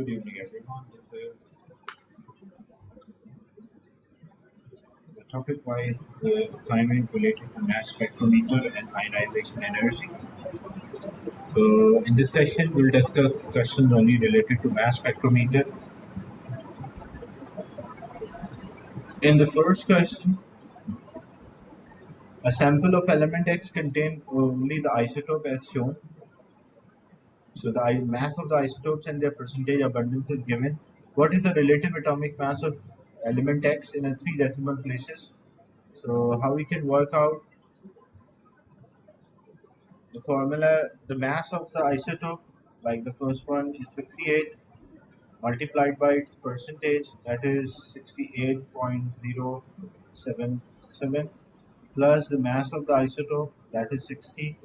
Good evening, everyone. This is the topic-wise assignment related to mass spectrometer and ionization energy. So, in this session, we'll discuss questions only related to mass spectrometer. In the first question, a sample of element X contains only the isotope as shown. So, the mass of the isotopes and their percentage abundance is given. What is the relative atomic mass of element X in a 3 decimal places? So, how we can work out the formula, the mass of the isotope, like the first one is 58 multiplied by its percentage, that is 68.077, plus the mass of the isotope, that is 60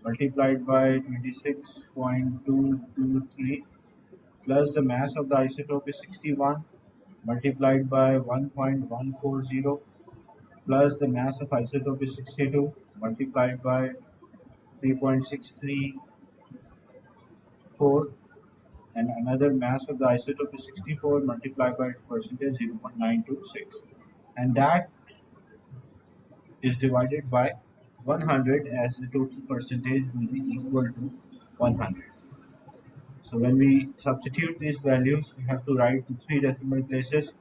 multiplied by 26.223, plus the mass of the isotope is 61 multiplied by 1.140, plus the mass of isotope is 62 multiplied by 3.634, and another mass of the isotope is 64 multiplied by its percentage 0.926, and that is divided by 100, as the total percentage will be equal to 100. So when we substitute these values, we have to write the 3 decimal places.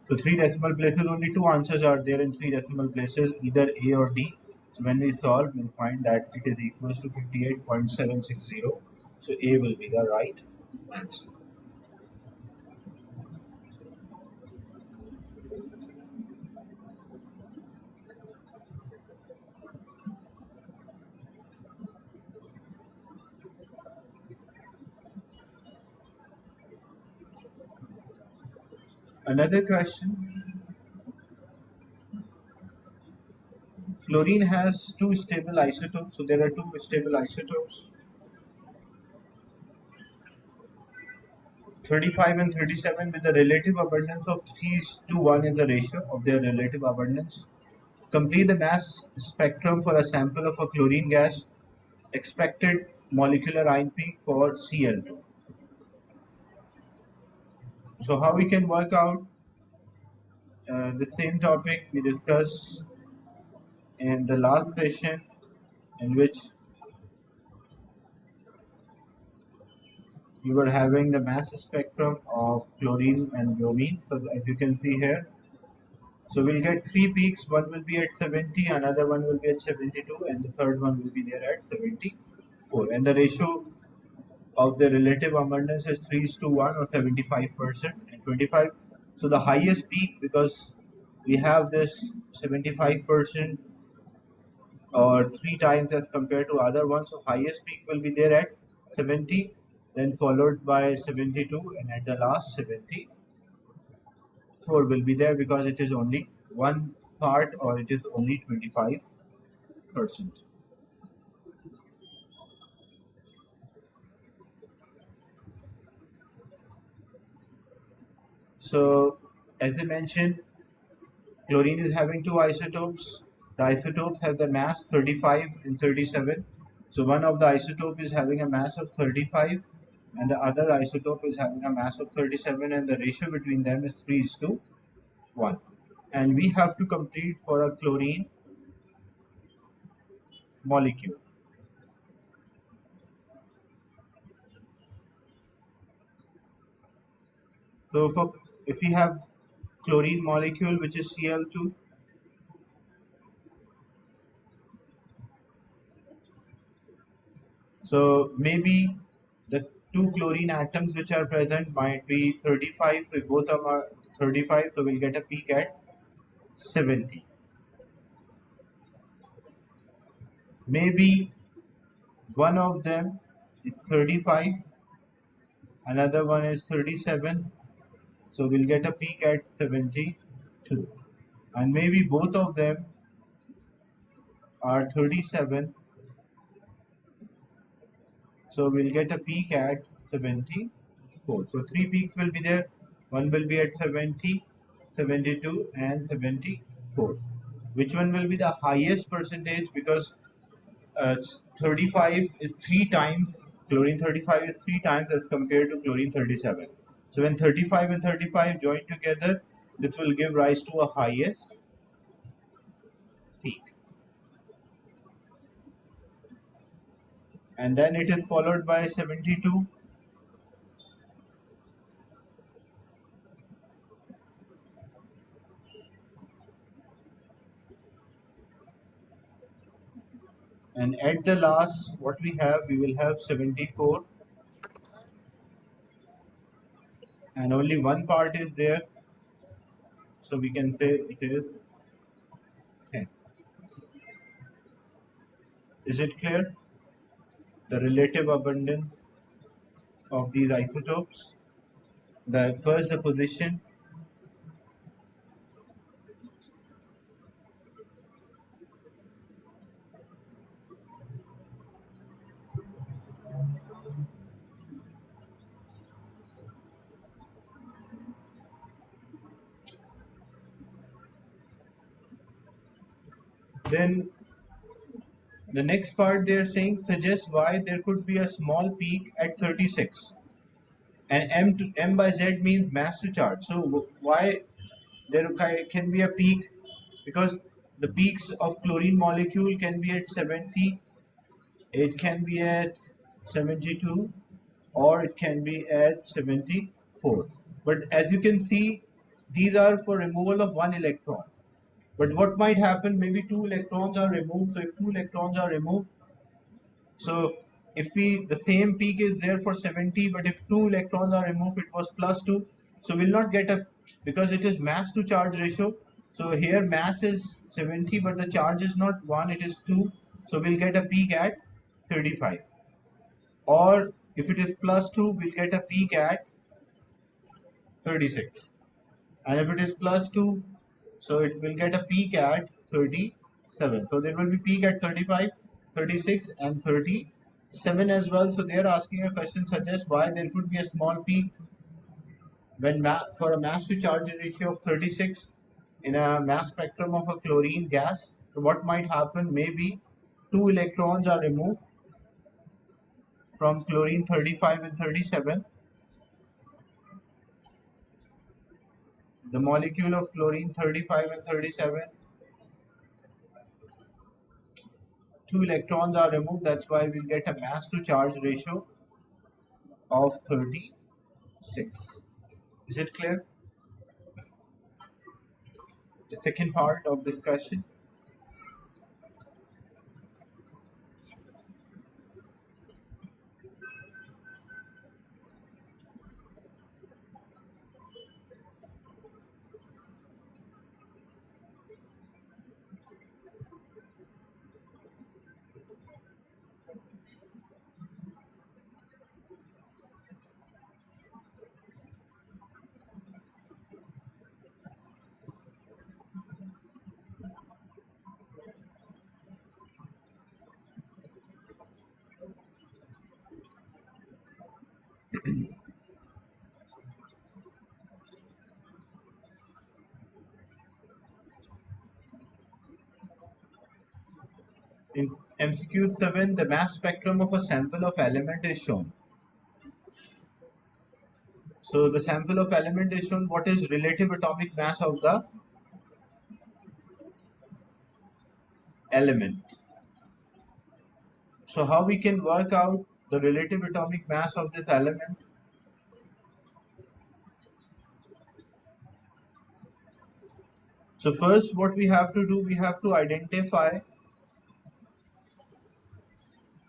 So 3 decimal places, only 2 answers are there in 3 decimal places, either A or D. So when we solve, we'll find that it is equals to 58.760. So A will be the right answer. Another question. Fluorine has 2 stable isotopes. So there are 2 stable isotopes, 35 and 37, with the relative abundance of 3:1 is the ratio of their relative abundance. Complete the mass spectrum for a sample of a chlorine gas. Expected molecular ion peak for Cl2. So how we can work out the same topic we discussed in the last session, in which we were having the mass spectrum of chlorine and bromine. So as you can see here, so we'll get 3 peaks. One will be at 70, another one will be at 72, and the third one will be there at 74. And the ratio of the relative abundance is 3:1, or 75% and 25. So the highest peak, because we have this 75% or 3 times as compared to other ones, so highest peak will be there at 70, then followed by 72, and at the last 74 will be there, because it is only one part, or it is only 25%. So as I mentioned, chlorine is having 2 isotopes. The isotopes have the mass 35 and 37. So one of the isotope is having a mass of 35, and the other isotope is having a mass of 37, and the ratio between them is 3:1. And we have to complete for a chlorine molecule. So if we have chlorine molecule, which is Cl2, so maybe the 2 chlorine atoms which are present might be 35. So if both of them are 35, so we'll get a peak at 70. Maybe one of them is 35, another one is 37, so we'll get a peak at 72. And maybe both of them are 37, so we'll get a peak at 74. So 3 peaks will be there. One will be at 70, 72, and 74. Which one will be the highest percentage? Because 35 is 3 times, chlorine 35 is 3 times as compared to chlorine 37. So when 35 and 35 join together, this will give rise to a highest peak. And then it is followed by 72, and at the last what we will have 74, and only one part is there, so we can say it is 10. Is it clear? The relative abundance of these isotopes. The first, the position. Then the next part they're saying suggests why there could be a small peak at 36. And M by Z means mass to charge. So why there can be a peak? Because the peaks of chlorine molecule can be at 70, it can be at 72, or it can be at 74. But as you can see, these are for removal of one electron. But what might happen? Maybe two electrons are removed. So if two electrons are removed, so if we the same peak is there for 70, but if two electrons are removed, it was plus 2. So we'll not get a, because it is mass to charge ratio. So here mass is 70, but the charge is not 1, it is 2. So we'll get a peak at 35. Or if it is plus 2, we'll get a peak at 36. And if it is plus 2, so it will get a peak at 37. So there will be peak at 35, 36, and 37 as well. So they are asking a question suggests why there could be a small peak when for a mass to charge ratio of 36 in a mass spectrum of a chlorine gas. So what might happen? Maybe two electrons are removed from chlorine 35 and 37. The molecule of chlorine 35 and 37, two electrons are removed. That's why we'll get a mass to charge ratio of 36. Is it clear? The second part of discussion. In MCQ 7, the mass spectrum of a sample of element is shown. So the sample of element is shown. What is relative atomic mass of the element? So how we can work out the relative atomic mass of this element? So first what we have to do, we have to identify,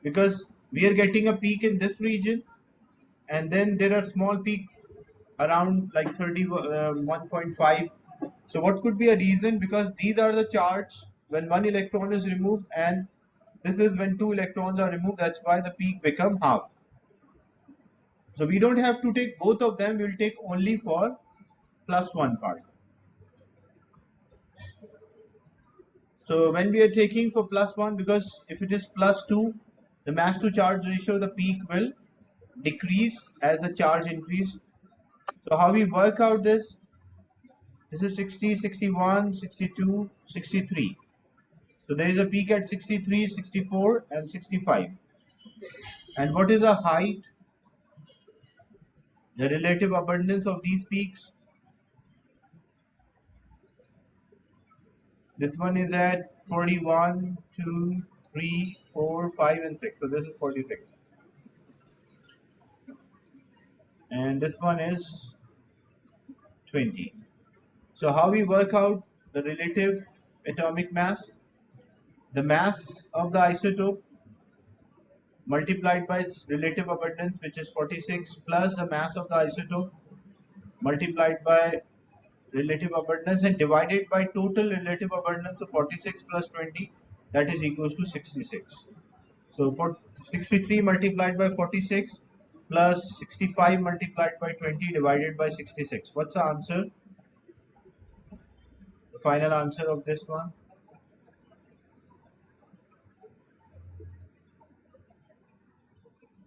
because we are getting a peak in this region, and then there are small peaks around like 31.5. So what could be a reason? Because these are the charge when one electron is removed, and this is when two electrons are removed. That's why the peak become half. So we don't have to take both of them, we'll take only for plus one part. So when we are taking for plus one, because if it is plus two, the mass to charge ratio, the peak will decrease as the charge increase. So how we work out this? This is 60, 61, 62, 63. So there is a peak at 63, 64, and 65. And what is the height The relative abundance of these peaks, this one is at 41, 2, 3, 4, 5, and 6. So this is 46. And this one is 20. So how we work out the relative atomic mass? The mass of the isotope multiplied by its relative abundance, which is 46, plus the mass of the isotope multiplied by relative abundance and divided by total relative abundance of 46 plus 20, that is equals to 66. So for 63 multiplied by 46 plus 65 multiplied by 20 divided by 66. What's the answer? The final answer of this one?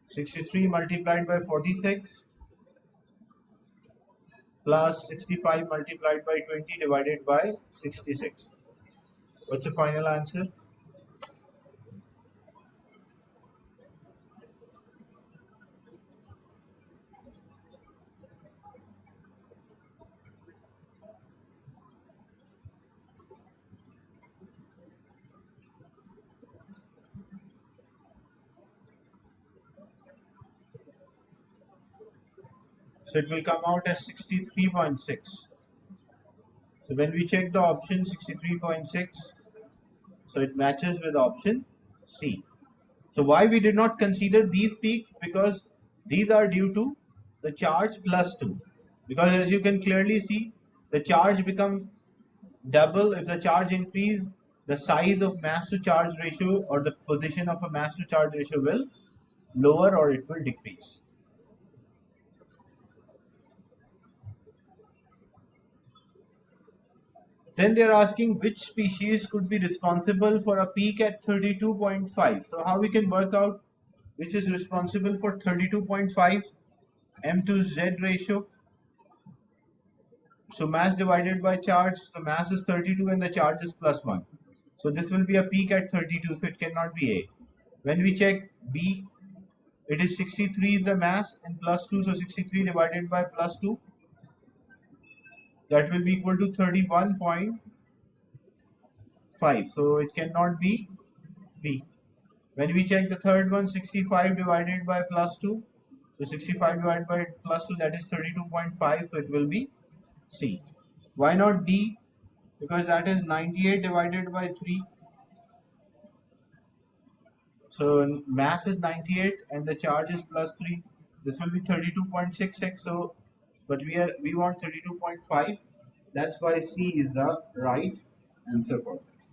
63 multiplied by 46 plus 65 multiplied by 20 divided by 66. What's the final answer? So it will come out as 63.6. So when we check the option 63.6, so it matches with option C. So why we did not consider these peaks? Because these are due to the charge plus 2. Because as you can clearly see, the charge become double. If the charge increase, the size of mass to charge ratio or the position of a mass to charge ratio will lower or it will decrease. Then they're asking which species could be responsible for a peak at 32.5. So how we can work out which is responsible for 32.5? M to Z ratio. So mass divided by charge, the mass is 32 and the charge is plus 1. So this will be a peak at 32, so it cannot be A. When we check B, it is 63 is the mass and plus 2, so 63 divided by plus 2, that will be equal to 31.5. So it cannot be B. When we check the third one, 65 divided by plus 2, so 65 divided by plus 2, that is 32.5, so it will be C. Why not D? Because that is 98 divided by 3. So mass is 98 and the charge is plus 3. This will be 32.66. So, but we want 32.5. That's why C is the right answer for this.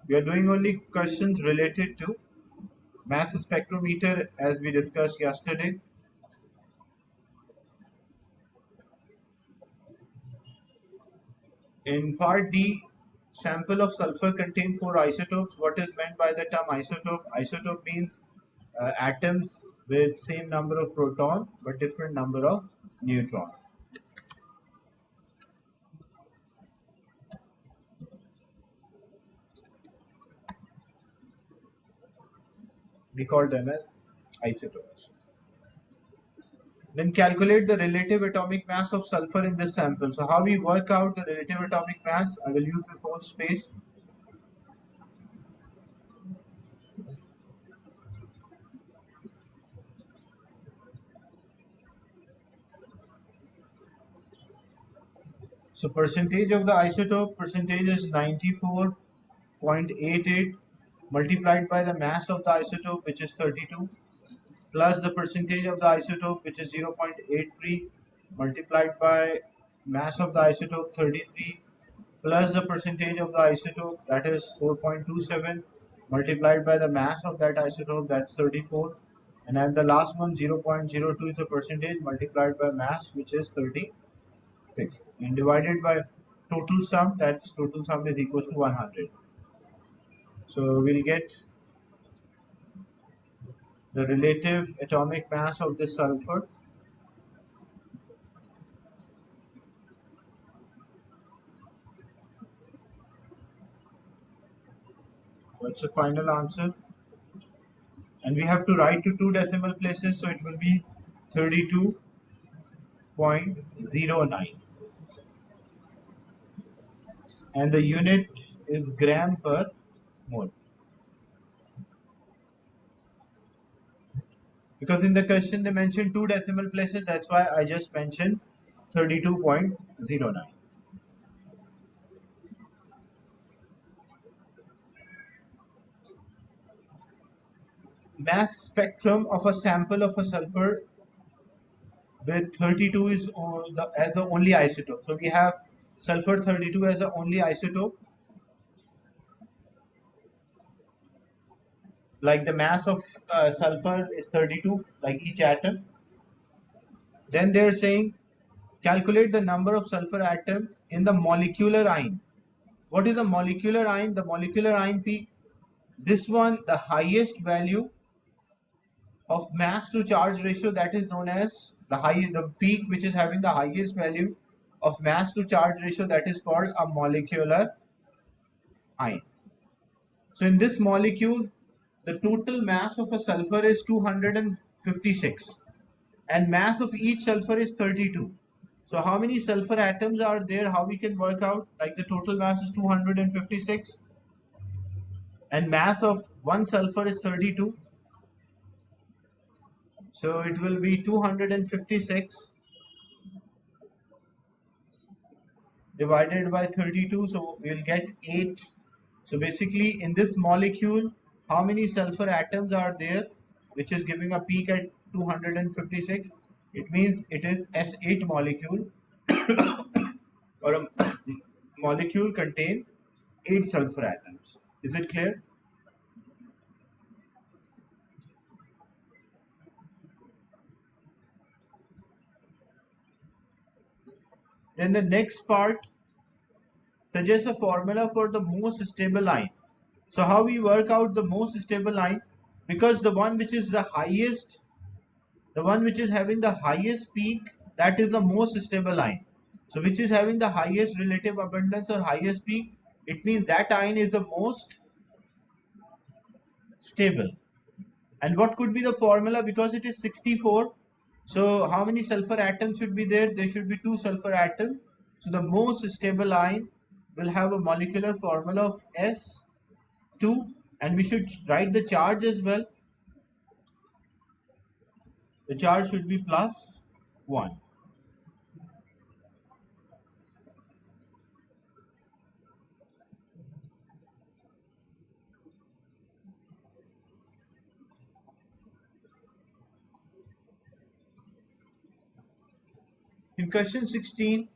We are doing only questions related to mass spectrometer as we discussed yesterday. In part D, sample of sulfur contain 4 isotopes. What is meant by the term isotope? Isotope means atoms with same number of proton but different number of neutron. We call them as isotopes. Then calculate the relative atomic mass of sulfur in this sample. So how we work out the relative atomic mass? I will use this whole space. So percentage of the isotope, percentage is 94.88 multiplied by the mass of the isotope, which is 32, plus the percentage of the isotope, which is 0.83 multiplied by mass of the isotope 33, plus the percentage of the isotope, that is 4.27 multiplied by the mass of that isotope, that's 34, and then the last one 0.02 is the percentage multiplied by mass, which is 36, and divided by total sum, that's total sum is equals to 100. So we'll get the relative atomic mass of this sulfur. What's the final answer? And we have to write to two decimal places, so it will be 32.09. And the unit is gram per mole. Because in the question they mentioned two decimal places, that's why I just mentioned 32.09. Mass spectrum of a sample of a sulfur with 32 is as the only isotope. So we have sulfur 32 as the only isotope. Like the mass of sulfur is 32, like each atom. Then they're saying calculate the number of sulfur atom in the molecular ion. What is the molecular ion? The molecular ion peak. This one, the highest value of mass to charge ratio, that is known as the peak which is having the highest value of mass to charge ratio, that is called a molecular ion. So in this molecule, the total mass of a sulfur is 256 and mass of each sulfur is 32. So how many sulfur atoms are there? How we can work out? Like the total mass is 256 and mass of one sulfur is 32. So it will be 256 divided by 32. So we'll get 8. So basically in this molecule, how many sulfur atoms are there, which is giving a peak at 256? It means it is S8 molecule or a molecule contain 8 sulfur atoms. Is it clear? Then the next part suggests a formula for the most stable line. So how we work out the most stable line? Because the one which is the highest, the one which is having the highest peak, that is the most stable line. So which is having the highest relative abundance or highest peak, it means that ion is the most stable. And what could be the formula? Because it is 64, so how many sulfur atoms should be there? There should be 2 sulfur atoms. So the most stable ion will have a molecular formula of S2, and we should write the charge as well. The charge should be plus 1. In question 16,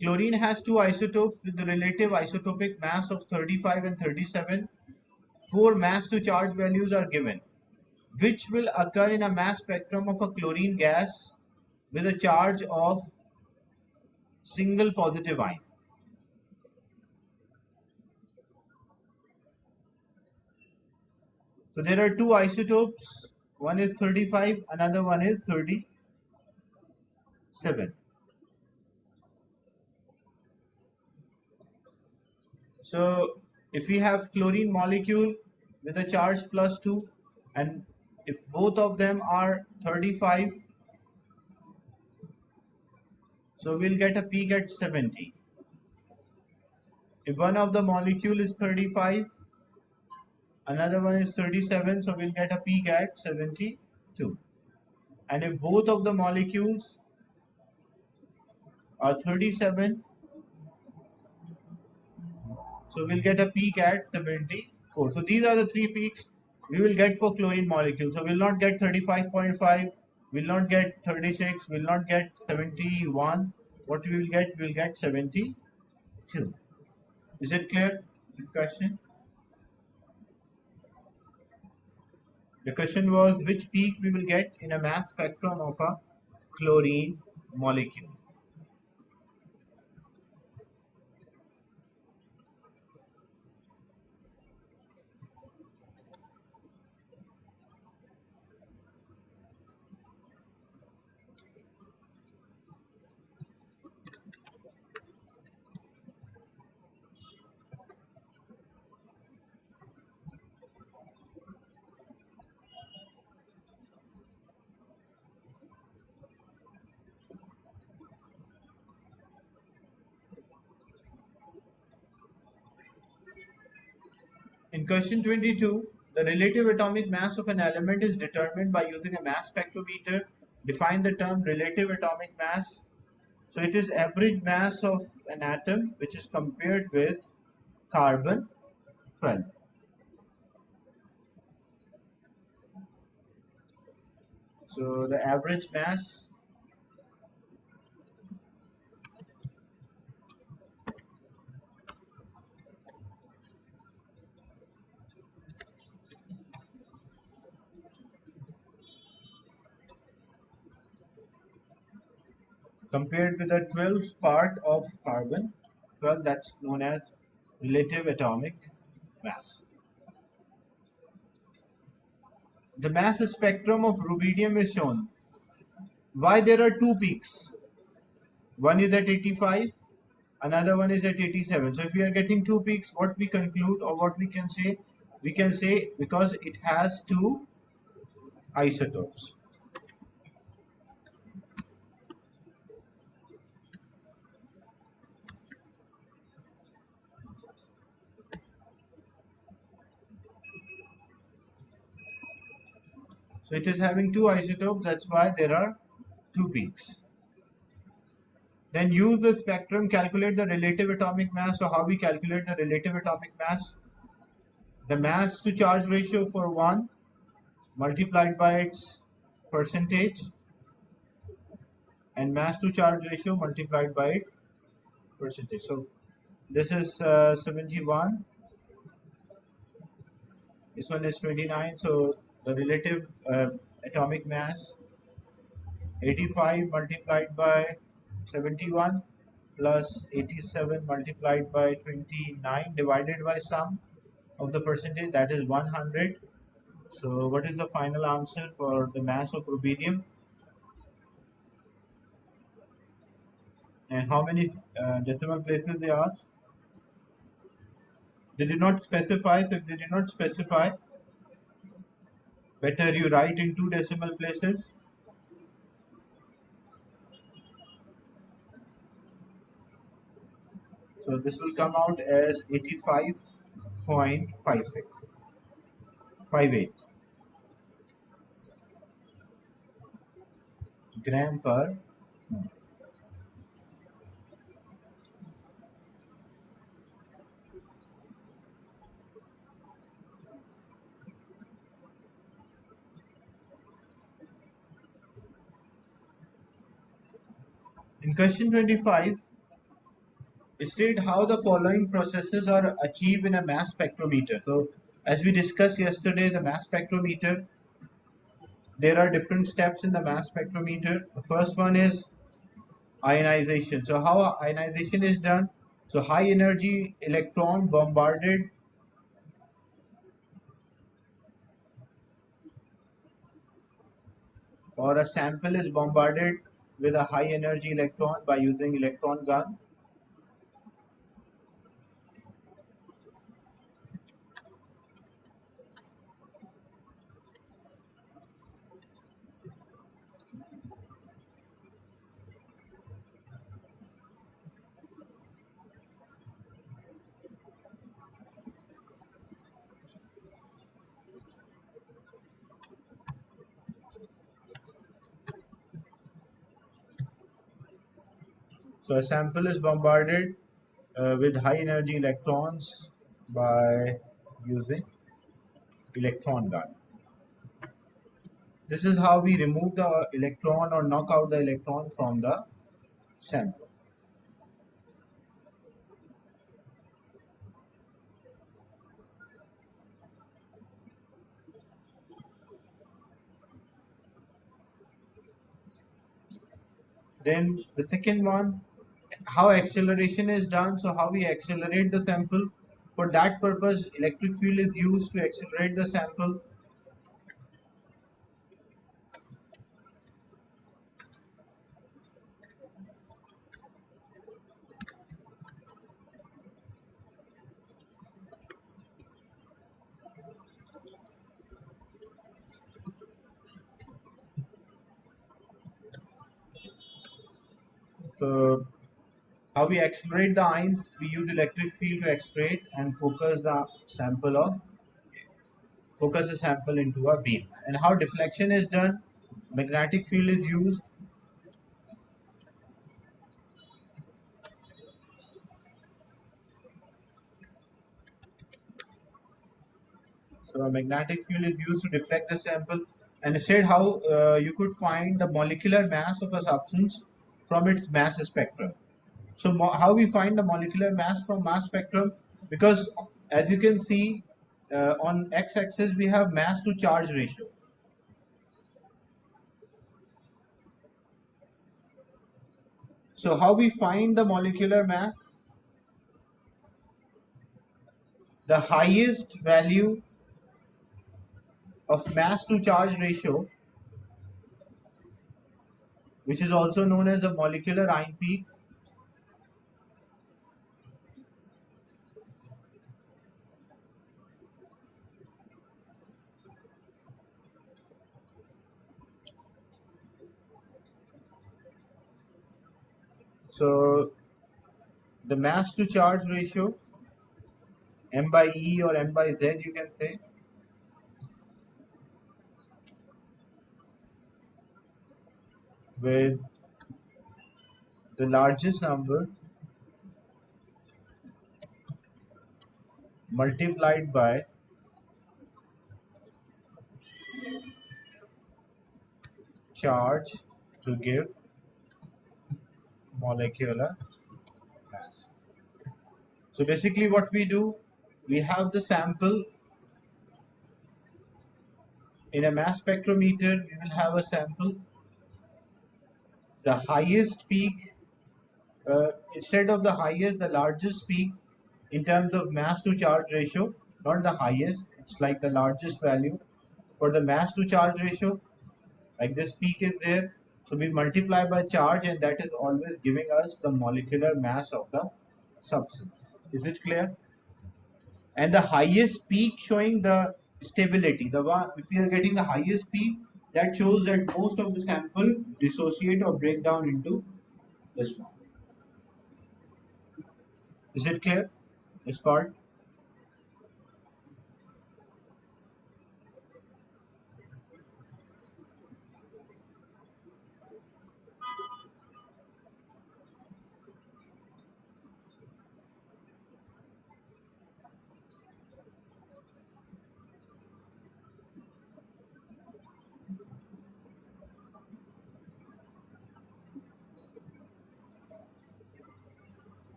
chlorine has two isotopes with the relative isotopic mass of 35 and 37. 4 mass to charge values are given. Which will occur in a mass spectrum of a chlorine gas with a charge of single positive ion? So there are two isotopes. One is 35, another one is 37. So if we have chlorine molecule with a charge plus 2, and if both of them are 35, so we'll get a peak at 70. If one of the molecule is 35, another one is 37, so we'll get a peak at 72. And if both of the molecules are 37, so we'll get a peak at 74. So these are the three peaks we will get for chlorine molecule. So we'll not get 35.5, will not get 36, will not get 71. What we will get? We'll get 72. Is it clear? This question? The question was which peak we will get in a mass spectrum of a chlorine molecule. In question 22, the relative atomic mass of an element is determined by using a mass spectrometer. Define the term relative atomic mass. So it is average mass of an atom which is compared with carbon 12. So the average mass compared with the 12th part of carbon 12, that's known as relative atomic mass. The mass spectrum of rubidium is shown. Why there are two peaks? One is at 85, another one is at 87. So if we are getting two peaks, what we conclude or what we can say? We can say because it has two isotopes. So it is having two isotopes, that's why there are two peaks. Then use the spectrum, calculate the relative atomic mass. So how we calculate the relative atomic mass? The mass to charge ratio for one multiplied by its percentage, and mass to charge ratio multiplied by its percentage. So this is 71, this one is 29. So the relative atomic mass 85 multiplied by 71 plus 87 multiplied by 29 divided by sum of the percentage, that is 100. So what is the final answer for the mass of rubidium? And how many decimal places they asked? They did not specify. So if they did not specify, better you write in two decimal places. So this will come out as 85.56, 58 gram per mole. In question 25, state how the following processes are achieved in a mass spectrometer. So as we discussed yesterday, the mass spectrometer, there are different steps in the mass spectrometer. The first one is ionization. So how ionization is done? So high energy electron bombarded or a sample is bombarded with a high energy electron by using electron gun. So a sample is bombarded with high energy electrons by using electron gun. This is how we remove the electron or knock out the electron from the sample. Then the second one, how acceleration is done. So how we accelerate the sample. For that purpose, electric field is used to accelerate the sample. So how we accelerate the ions, we use electric field to accelerate and focus the sample of focus a sample into a beam. And how deflection is done? Magnetic field is used. So a magnetic field is used to deflect the sample. And instead, how you could find the molecular mass of a substance from its mass spectrum. So how we find the molecular mass from mass spectrum? Because as you can see on x-axis we have mass to charge ratio. So how we find the molecular mass? The highest value of mass to charge ratio, which is also known as the molecular ion peak. So the mass to charge ratio, m by E or m by Z you can say, with the largest number multiplied by charge to give molecular mass. So basically what we do, we have the sample in a mass spectrometer. We will have a sample, the highest peak, instead of the highest, the largest peak in terms of mass to charge ratio, not the highest, it's like the largest value for the mass to charge ratio, like this peak is there. So we multiply by charge, and that is always giving us the molecular mass of the substance. Is it clear? And the highest peak showing the stability. The one, if we are getting the highest peak, that shows that most of the sample dissociate or break down into this one. Is it clear? This part.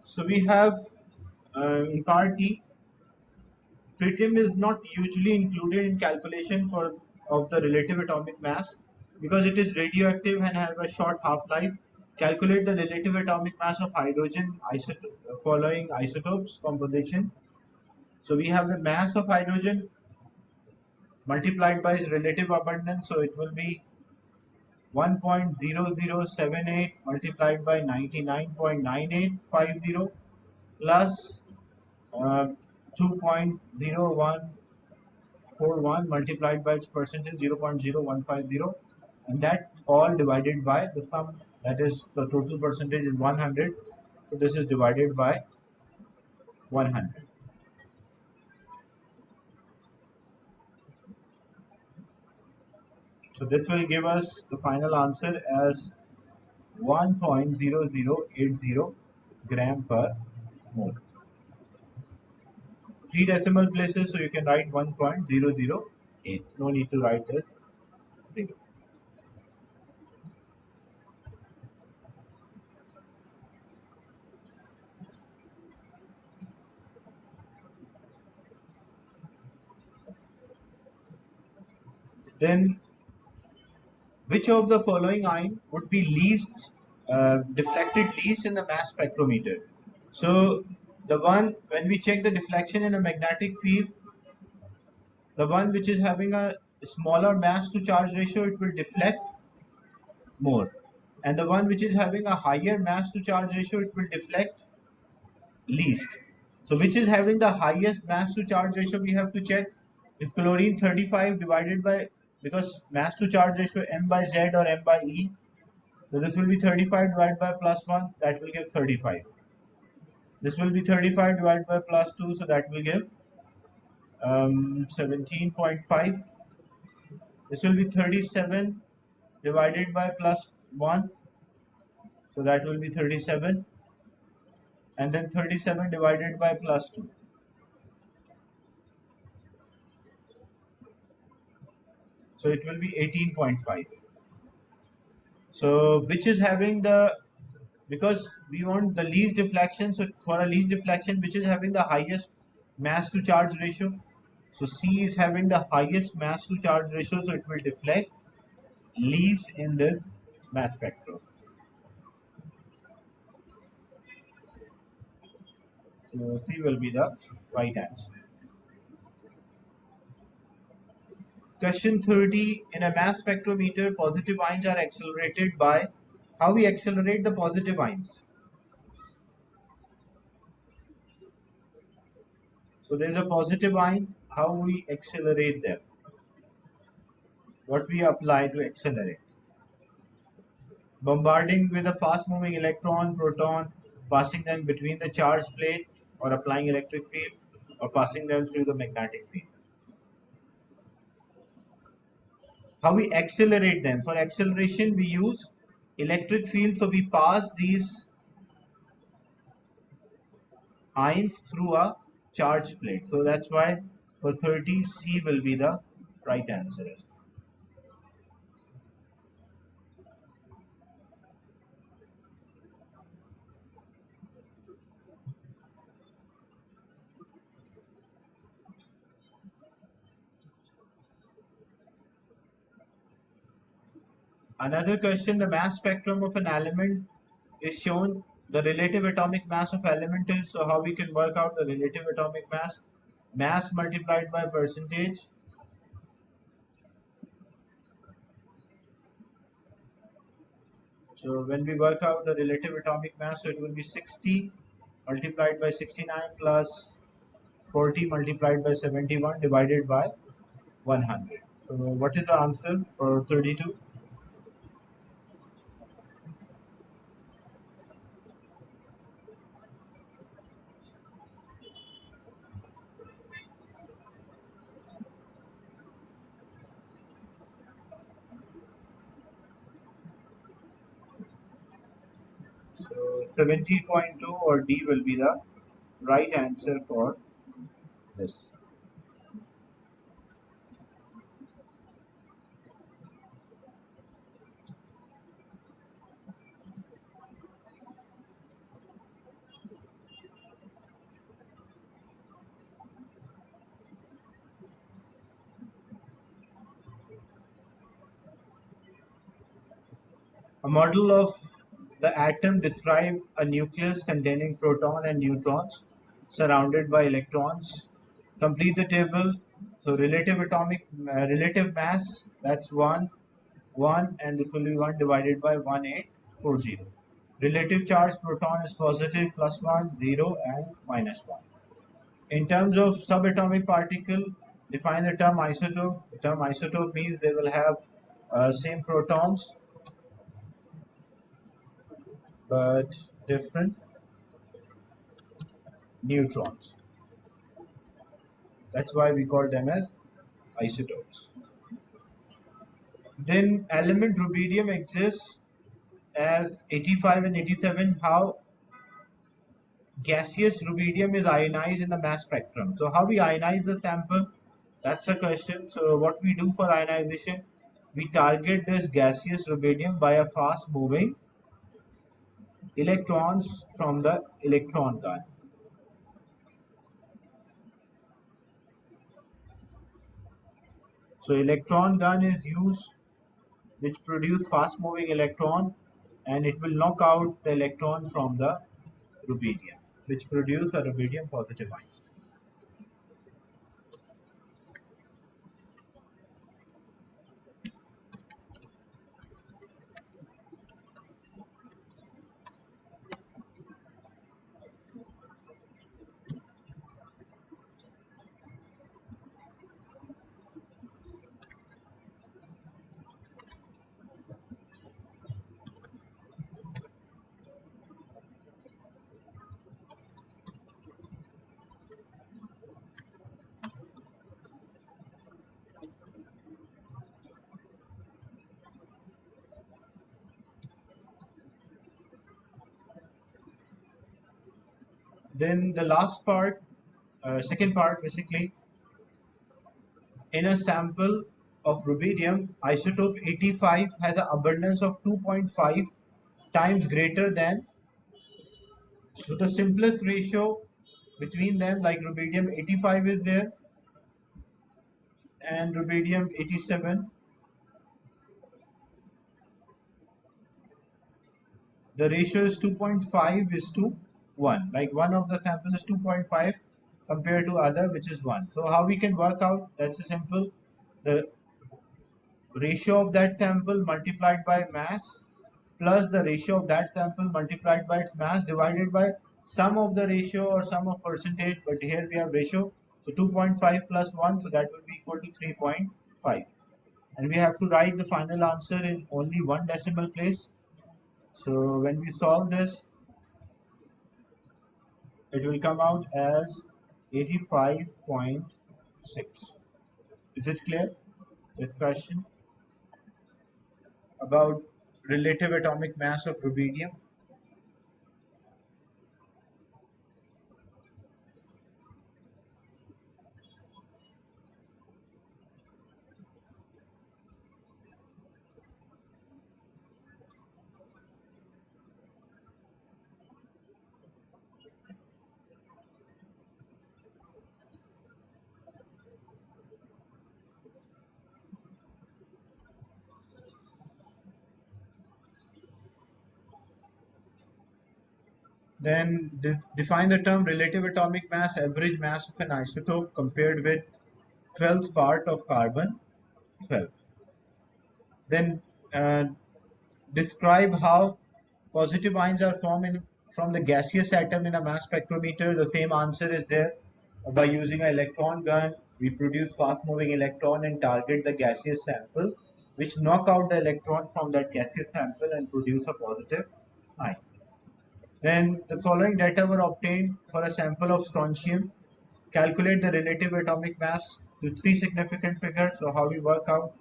So we have in part D, tritium is not usually included in calculation for of the relative atomic mass because it is radioactive and have a short half-life. Calculate the relative atomic mass of hydrogen following isotopes composition. So we have the mass of hydrogen multiplied by its relative abundance. So it will be 1.0078 multiplied by 99.9850 plus 2.0141 multiplied by its percentage 0.0150, and that all divided by the sum, that is the total percentage is 100, so this is divided by 100. So this will give us the final answer as 1.0080 gram per mole. 3 decimal places, so you can write 1.008. No need to write this 0. Then which of the following ion would be least deflected least in the mass spectrometer? So the one, when we check the deflection in a magnetic field, the one which is having a smaller mass to charge ratio, it will deflect more, and the one which is having a higher mass to charge ratio, it will deflect least. So which is having the highest mass to charge ratio, we have to check. If chlorine 35 divided by, because mass to charge ratio m by z or m by e, So this will be 35 divided by plus 1, that will give 35. This will be 35 divided by plus 2, so that will give 17.5. This will be 37 divided by plus 1, so that will be 37. And then 37 divided by plus 2. So it will be 18.5. So which is having the, because we want the least deflection, so for a least deflection, which is having the highest mass to charge ratio? So C is having the highest mass to charge ratio, so it will deflect least in this mass spectrum. So C will be the right answer. Question 30. In a mass spectrometer, positive ions are accelerated by, how we accelerate the positive ions? So there is a positive ion, how we accelerate them? What we apply to accelerate? Bombarding with a fast moving electron, proton, passing them between the charged plate, or applying electric field, or passing them through the magnetic field. How we accelerate them? For acceleration we use electric field, so we pass these ions through a charged plate. So that's why for 30 C will be the right answer. Another question, the mass spectrum of an element is shown. The relative atomic mass of element is, so how we can work out the relative atomic mass? Mass multiplied by percentage. So when we work out the relative atomic mass, so it will be 60 multiplied by 69 plus 40 multiplied by 71 divided by 100. So what is the answer for 32? So 70.2 or D will be the right answer for this. A model of the atom describes a nucleus containing proton and neutrons surrounded by electrons. Complete the table. So relative mass, that's 1, and this will be 1 divided by 1840. Relative charge, proton is positive, plus 1, 0, and minus 1. In terms of subatomic particle, define the term isotope. The term isotope means they will have same protons but different neutrons. That's why we call them as isotopes. Then element rubidium exists as 85 and 87. How gaseous rubidium is ionized in the mass spectrum? So how we ionize the sample? That's a question. So what we do for ionization? We target this gaseous rubidium by a fast moving electrons from the electron gun. So electron gun is used, which produce fast moving electron, and it will knock out the electron from the rubidium, which produce a rubidium positive ion. Then the last part, second part basically, in a sample of rubidium, isotope 85 has an abundance of 2.5 times greater than, so the simplest ratio between them, like rubidium 85 is there and rubidium 87, the ratio is 2.5 is to 1. Like one of the sample is 2.5 compared to other, which is 1. So how we can work out? That's a simple. The ratio of that sample multiplied by mass plus the ratio of that sample multiplied by its mass divided by sum of the ratio or sum of percentage, but here we have ratio, so 2.5 plus 1, so that will be equal to 3.5, and we have to write the final answer in only one decimal place. So when we solve this, it will come out as 85.6. Is it clear, this question about relative atomic mass of rubidium? Then define the term relative atomic mass, average mass of an isotope compared with 12th part of carbon 12. Then uh, describe how positive ions are formed from the gaseous atom in a mass spectrometer. The same answer is there. By using an electron gun, we produce fast moving electron and target the gaseous sample, which knock out the electron from that gaseous sample and produce a positive ion. Then the following data were obtained for a sample of strontium. Calculate the relative atomic mass to three significant figures. So how we work out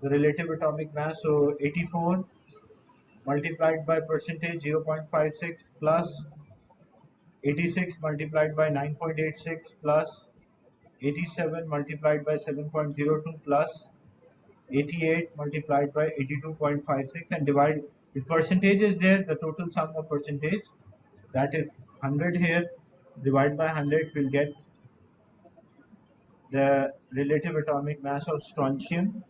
the relative atomic mass? So 84 multiplied by percentage 0.56 plus 86 multiplied by 9.86 plus 87 multiplied by 7.02 plus 88 multiplied by 82.56 and divide, if percentage is there, the total sum of percentage, that is 100 here, divide by 100, we'll get the relative atomic mass of strontium.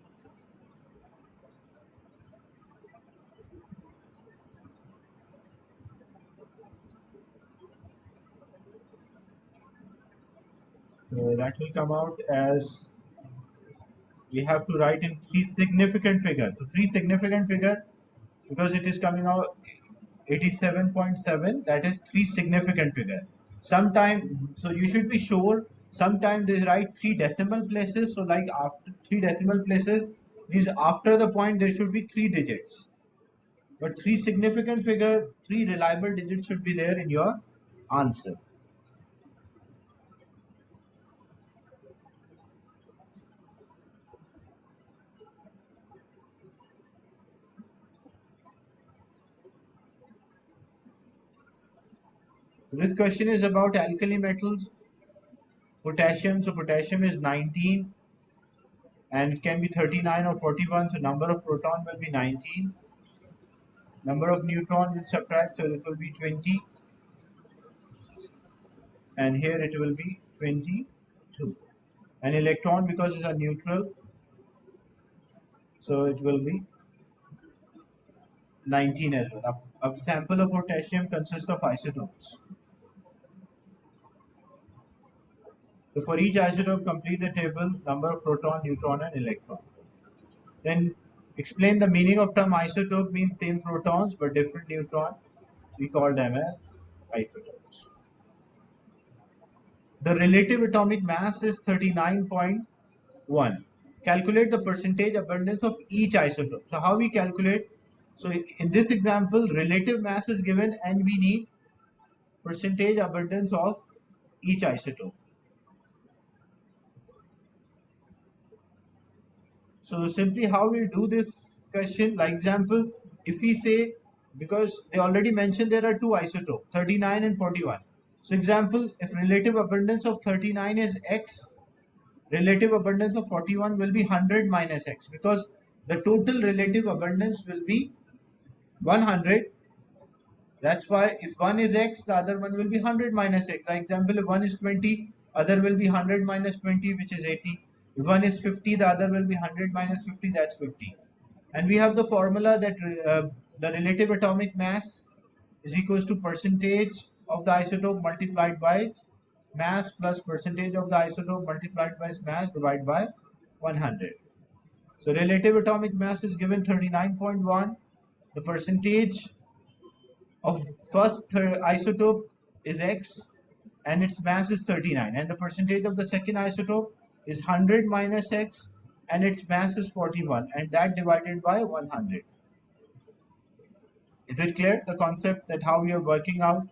So that will come out as, we have to write in three significant figures. So three significant figure, because it is coming out 87.7, that is three significant figure. Sometime, so you should be sure, sometimes they write three decimal places. So like after three decimal places means after the point there should be three digits. But three significant figure, three reliable digits should be there in your answer. This question is about alkali metals. Potassium, so potassium is 19 and it can be 39 or 41, so number of proton will be 19. Number of neutron will subtract, so this will be 20. And here it will be 22. An electron, because it's a neutral, so it will be 19 as well. A sample of potassium consists of isotopes. So for each isotope, complete the table, number of proton, neutron and electron. Then explain the meaning of term isotope, means same protons but different neutron. We call them as isotopes. The relative atomic mass is 39.1. Calculate the percentage abundance of each isotope. So how we calculate? So in this example, relative mass is given and we need percentage abundance of each isotope. So simply how we'll do this question, like example, if we say, because they already mentioned there are two isotopes, 39 and 41. So example, if relative abundance of 39 is x, relative abundance of 41 will be 100 minus x, because the total relative abundance will be 100. That's why if one is x, the other one will be 100 minus x. For example, if one is 20, other will be 100 minus 20, which is 80. If one is 50, the other will be 100 minus 50, that's 50. And we have the formula that the relative atomic mass is equals to percentage of the isotope multiplied by mass plus percentage of the isotope multiplied by mass divided by 100. So relative atomic mass is given 39.1. The percentage of first isotope is x and its mass is 39, and the percentage of the second isotope is 100 minus x and its mass is 41, and that divided by 100. Is it clear, the concept that how we are working out?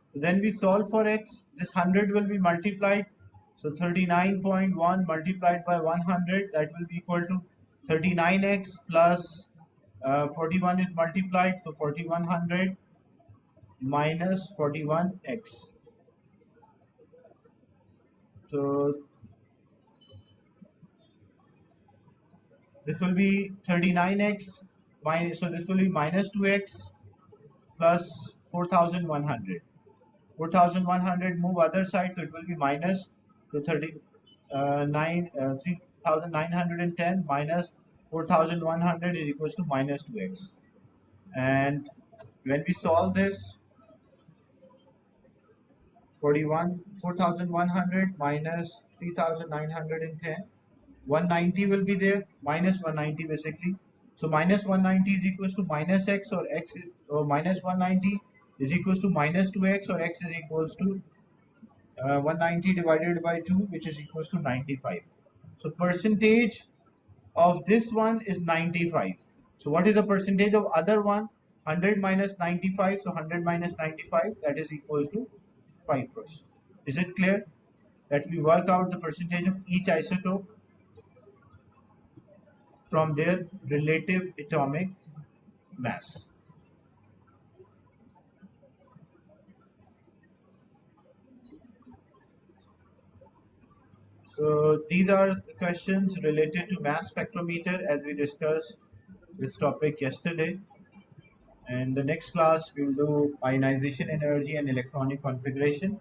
So then we solve for x. This 100 will be multiplied. So 39.1 multiplied by 100, that will be equal to 39x plus 41 is multiplied. So 4100 minus 41x. So this will be 39x minus, so this will be minus 2x plus 4100. 4100 move other side, so it will be minus. So 3910 minus 4100 is equals to minus 2x. And when we solve this, 4100 minus 3910, 190 will be there, minus 190 basically. So minus 190 is equals to minus x, or x or minus 190 is equals to minus 2x, or x is equals to 190 divided by 2, which is equals to 95. So percentage of this one is 95. So what is the percentage of other one? 100 minus 95. So 100 minus 95, that is equals to 5%. Is it clear that we work out the percentage of each isotope from their relative atomic mass? So these are the questions related to mass spectrometer, as we discussed this topic yesterday. And the next class we'll do ionization energy and electronic configuration.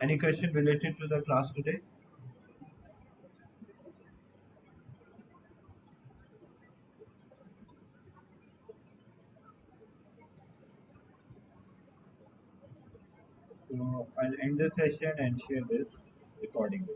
Any question related to the class today? So I'll end the session and share this recording.